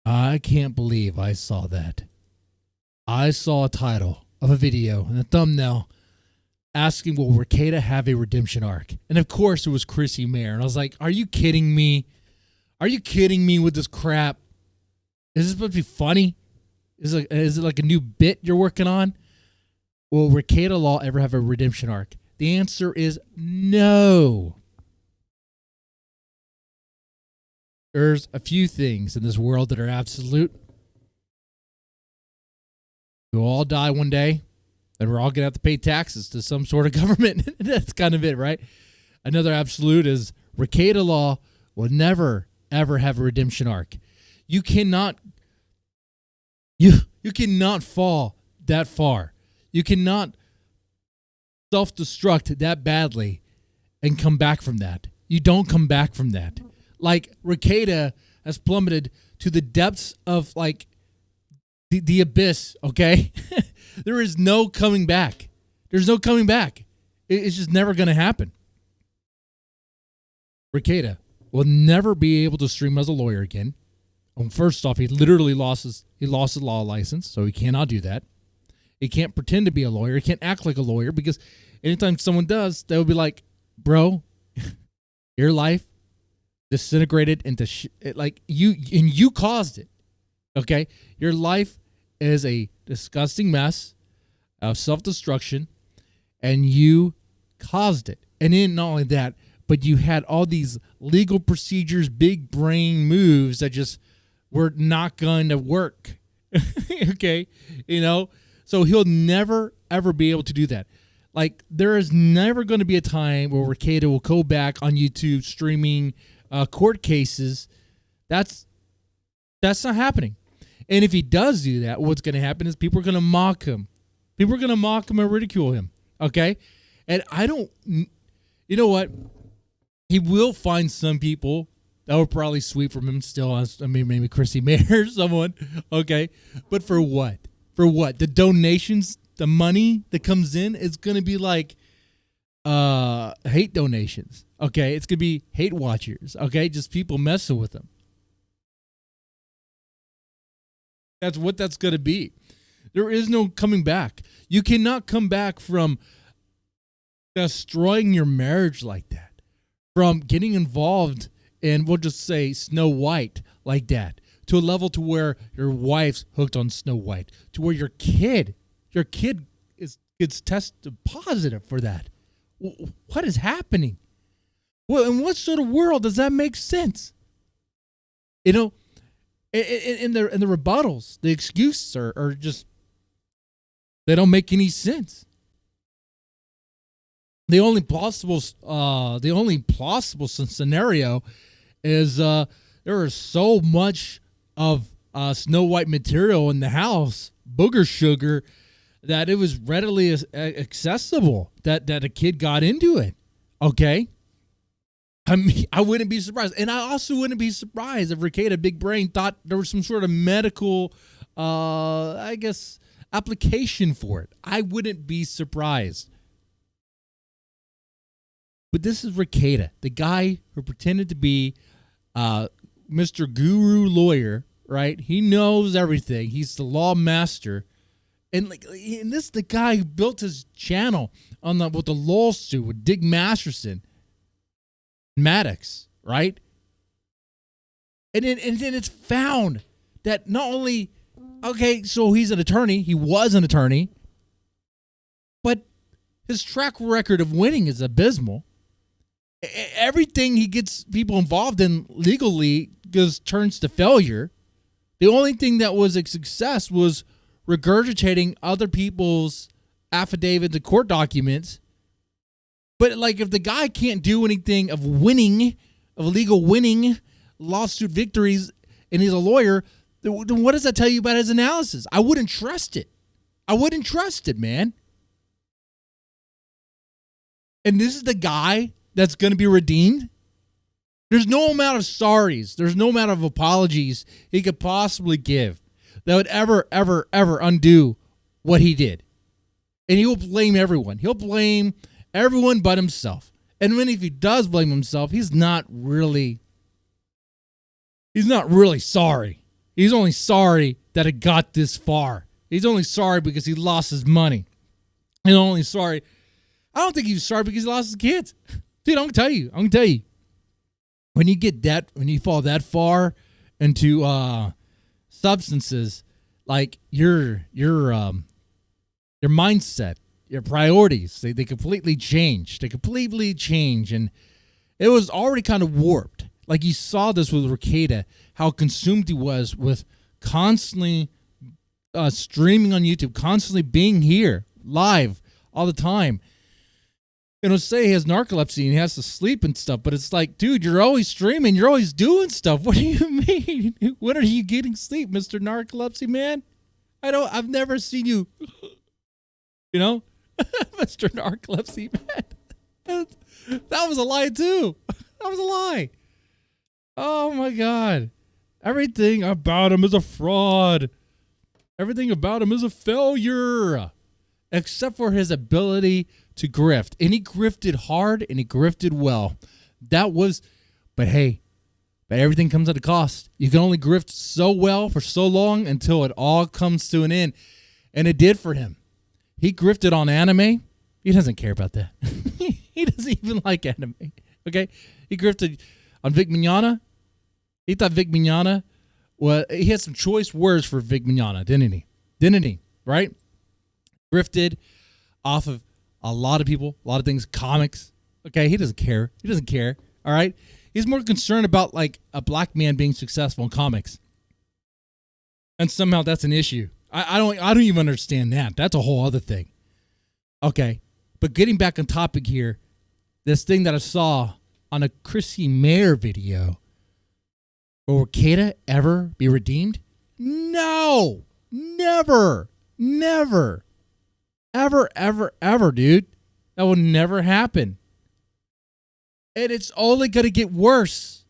I can't believe I saw that. I saw a title of a video and a thumbnail asking, will Rekieta have a redemption arc? And of course it was Chrissie Mayr. And I was like, are you kidding me? Are you kidding me with this crap? Is this supposed to be funny? Is it like a new bit you're working on? Will Rekietalaw ever have a redemption arc? The answer is no. There's a few things in this world that are absolute. We'll all die one day, and we're all going to have to pay taxes to some sort of government. That's kind of it, right? Another absolute is Rekietalaw will never, ever have a redemption arc. You cannot fall that far. You cannot self-destruct that badly and come back from that. You don't come back from that. Like, Rekieta has plummeted to the depths of, like, the abyss, okay? There is no coming back. There's no coming back. It's just never going to happen. Rekieta will never be able to stream as a lawyer again. First off, he literally lost his law license, so he cannot do that. He can't pretend to be a lawyer. He can't act like a lawyer, because anytime someone does, they will be like, bro, your life disintegrated into like you caused it. Okay? Your life is a disgusting mess of self-destruction, and you caused it. And then not only that, but you had all these legal procedures, big brain moves that just were not going to work. Okay? You know? So he'll never, ever be able to do that. Like, there is never going to be a time where Rekieta will go back on YouTube streaming court cases. That's not happening. And if he does do that, what's going to happen is people are going to mock him. People are going to mock him and ridicule him. Okay? And you know what? He will find some people that will probably sweep from him still. I mean, maybe Chrissie Mayr or someone. Okay? But for what? For what? The donations, the money that comes in is going to be like hate donations. Okay? It's going to be hate watchers. Okay? Just people messing with them. That's what that's going to be. There is no coming back. You cannot come back from destroying your marriage like that. From getting involved in, we'll just say, Snow White like that. To a level to where your wife's hooked on Snow White. To where your kid gets tested positive for that. What is happening? Well, in what sort of world does that make sense? You know, in the rebuttals, the excuses are just, they don't make any sense. The only plausible scenario is there is so much of Snow White material in the house, booger sugar, that it was readily accessible, that a kid got into it. Okay? I mean, I wouldn't be surprised. And I also wouldn't be surprised if Rekieta Big Brain thought there was some sort of medical, I guess, application for it. I wouldn't be surprised. But this is Rekieta, the guy who pretended to be Mr. Guru Lawyer, right? He knows everything. He's the law master. And this is the guy who built his channel with the lawsuit with Dick Masterson, Maddox, right? And then it's found that not only, okay, so he's an attorney, he was an attorney, but his track record of winning is abysmal. Everything he gets people involved in legally turns to failure. The only thing that was a success was regurgitating other people's affidavits and court documents. But like, if the guy can't do anything of legal winning, lawsuit victories, and he's a lawyer, then what does that tell you about his analysis? I wouldn't trust it. I wouldn't trust it, man. And this is the guy that's going to be redeemed? There's no amount of sorries, there's no amount of apologies he could possibly give that would ever, ever, ever undo what he did. And he will blame everyone. He'll blame everyone but himself. And if he does blame himself, he's not really sorry. He's only sorry that it got this far. He's only sorry because he lost his money. He's only sorry. I don't think he's sorry because he lost his kids. Dude, I'm gonna tell you. When you fall that far into substances, like your mindset, your priorities, they completely change. And it was already kind of warped. Like you saw this with Rekieta, how consumed he was with constantly streaming on YouTube, constantly being here live all the time. Say he has narcolepsy and he has to sleep and stuff, but it's like, dude, you're always streaming, you're always doing stuff. What do you mean? When are you getting sleep, Mr. Narcolepsy Man? I've never seen you, Mr. Narcolepsy Man. That was a lie too. That was a lie. Oh my God. Everything about him is a fraud. Everything about him is a failure. Except for his ability to grift. And he grifted hard and he grifted well. But everything comes at a cost. You can only grift so well for so long until it all comes to an end. And it did for him. He grifted on anime. He doesn't care about that. He doesn't even like anime. Okay? He grifted on Vic Mignogna. He thought Vic Mignogna, he had some choice words for Vic Mignogna, didn't he? Right? Grifted off of a lot of people, a lot of things, comics. Okay, he doesn't care. All right, he's more concerned about like a black man being successful in comics, and somehow that's an issue. I don't even understand that. That's a whole other thing. Okay, but getting back on topic here, this thing that I saw on a Chrissie Mayr video. Will Rekieta ever be redeemed? No, never. Ever, dude. That will never happen. And it's only going to get worse.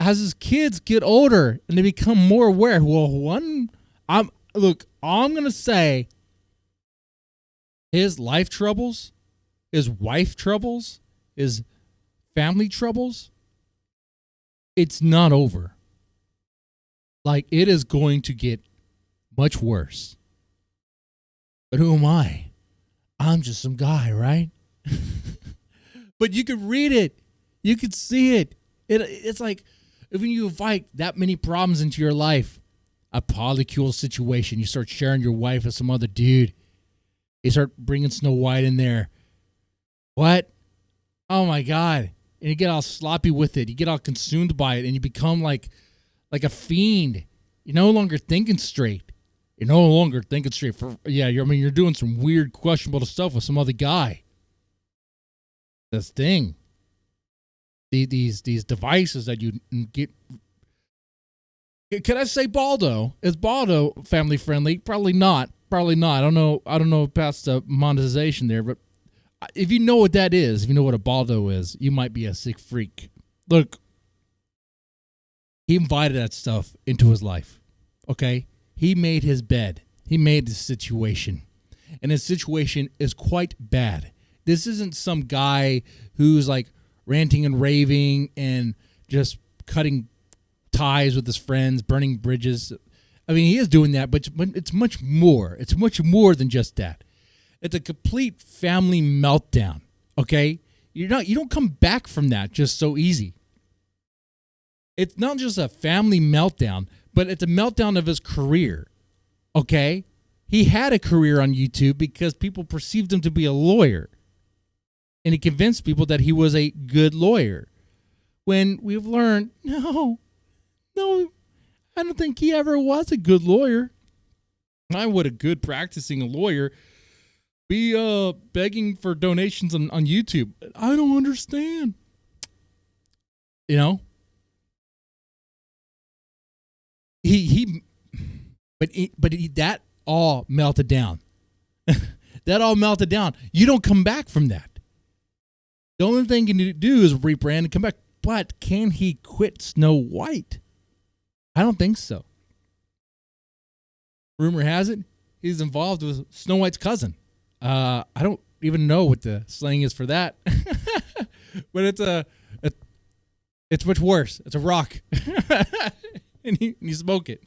As his kids get older and they become more aware. Well, I'm going to say his life troubles, his wife troubles, his family troubles, it's not over. Like, it is going to get much worse. But who am I? I'm just some guy, right? But you can read it. You can see it. It's like when you invite that many problems into your life, a polycule situation, you start sharing your wife with some other dude. You start bringing Snow White in there. What? Oh, my God. And you get all sloppy with it. You get all consumed by it, and you become like a fiend. You're no longer thinking straight. You're doing some weird, questionable stuff with some other guy. This thing. These devices that you get. Can I say Baldo? Is Baldo family friendly? Probably not. I don't know past the monetization there, but if you know what that is, if you know what a Baldo is, you might be a sick freak. Look, he invited that stuff into his life. Okay? He made his bed. He made the situation. And his situation is quite bad. This isn't some guy who's like ranting and raving and just cutting ties with his friends, burning bridges. I mean, he is doing that, but it's much more. It's much more than just that. It's a complete family meltdown. Okay? You don't come back from that just so easy. It's not just a family meltdown, but it's a meltdown of his career. Okay? He had a career on YouTube because people perceived him to be a lawyer. And he convinced people that he was a good lawyer. When we've learned, no, I don't think he ever was a good lawyer. Why would a good practicing lawyer be begging for donations on YouTube? I don't understand. You know? That all melted down. That all melted down. You don't come back from that. The only thing you need to do is rebrand and come back. But can he quit Snow White? I don't think so. Rumor has it he's involved with Snow White's cousin. I don't even know what the slang is for that. But it's much worse. It's a rock. and you smoke it.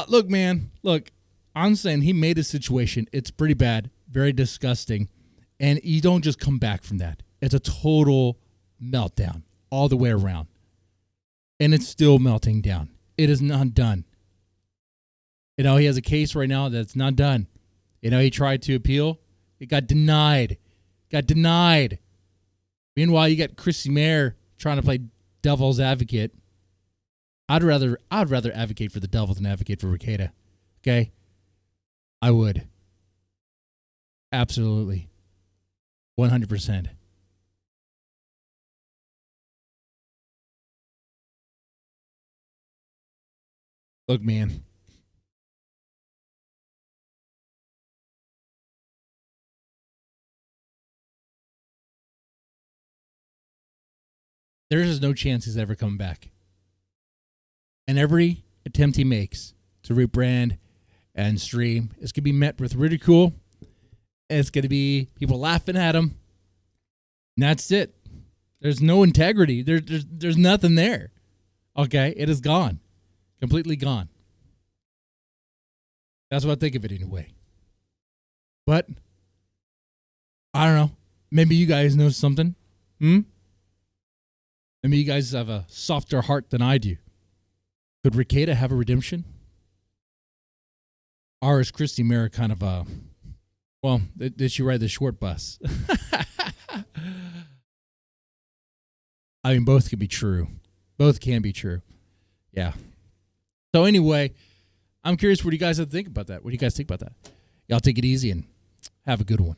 Look, man, I'm saying he made a situation. It's pretty bad, very disgusting, and you don't just come back from that. It's a total meltdown all the way around, and it's still melting down. It is not done. He has a case right now that's not done. He tried to appeal. It got denied. Meanwhile, you got Chrissie Mayr trying to play devil's advocate. I'd rather advocate for the devil than advocate for Rekieta. Okay? I would. Absolutely. 100%. Look, man. There is no chance he's ever coming back. And every attempt he makes to rebrand and stream is going to be met with ridicule. It's going to be people laughing at him. And that's it. There's no integrity. There's nothing there. Okay? It is gone. Completely gone. That's what I think of it anyway. But, I don't know. Maybe you guys know something. Maybe you guys have a softer heart than I do. Could Rekieta have a redemption? Or is Chrissie Mayr kind of a... Well, did she ride the short bus? I mean, both can be true. Both can be true. Yeah. So anyway, I'm curious what you guys think about that. What do you guys think about that? Y'all take it easy and have a good one.